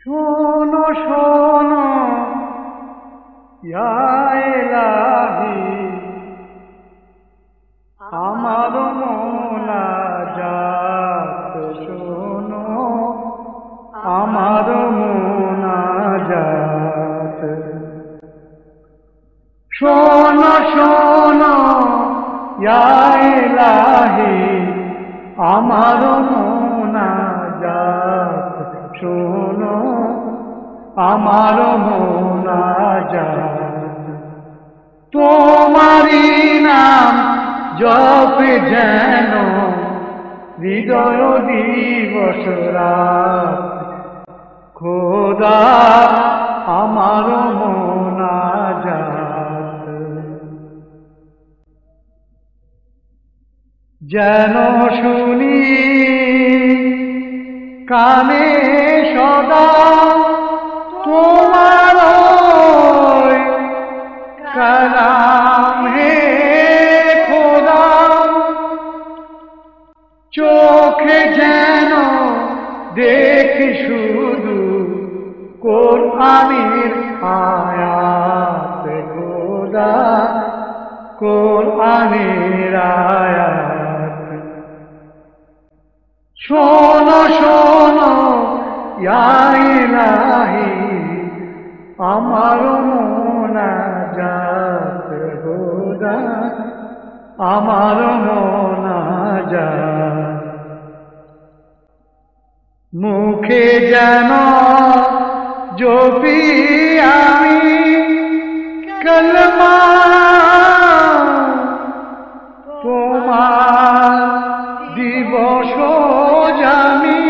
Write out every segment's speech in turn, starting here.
শোনো শোনো ইয়া ইলাহি, আমার মুনাজাত শোনো, আমার মুনাজাত। শোনো শোনো ইয়া ইলাহি, আমার মুনাজাত শোনো, আমার মুনাজাত। তোমারি নাম জপে যেন হৃদয় দিবস রাত, খোদা আমার মুনাজাত। যেন শুনি কানে সদা তোমার কালাম হে খোদা, চোখে যেন দেখি শুধু কোরআনের আয়াত, খোদা কোরআনের আয়াত। শোনো শোনো ইয়া ইলাহি, আমার মুনাজাত খোদা, আমার মুনাজাত। মুখে যেন জপি আমি কালেমা, তোমার দিবস জামি।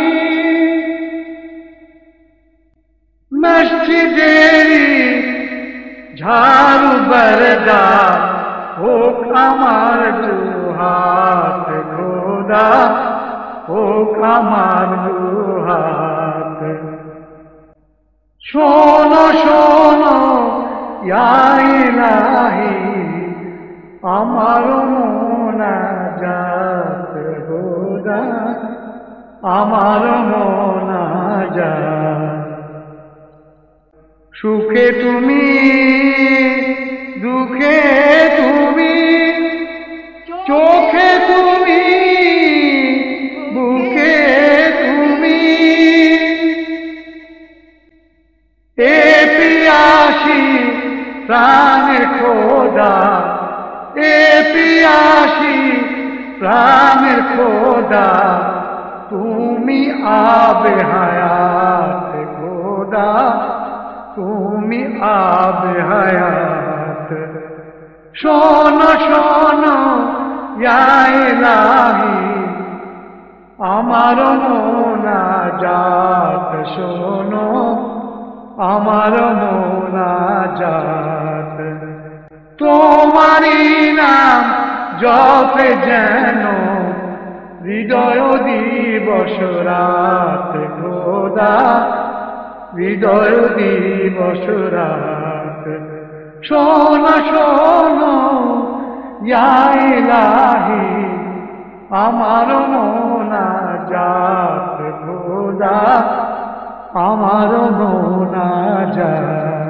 মসজিদেরি ঝাড়ু বরদার হোক আমার দুহাত, খোদা হোক আমার দুহাত। শোনো শোনো ইয়া ইলাহি, আমার মুনাজাত খোদা, আমার মুনাজাত। সুখে তুমি দুঃখে তুমি, চোখে তুমি বুকে তুমি, এ পিয়াসী প্রাণের খোদা, এ পিয়াসী প্রাণের খোদা, তুমি আবে হায়াত খোদা, তুমি আবে হায়াত। শোনো শোনো ইয়া ইলাহি, আমার মুনাজাত শোনো, আমার মুনাজাত। তোমারি নাম জপে যেন হৃদয় দিবস রাত, খোদা হৃদয় দিবস রাত। শোনো শোনো ইয়া ইলাহি, আমার মুনাজাত খোদা, আমার মুনাজাত।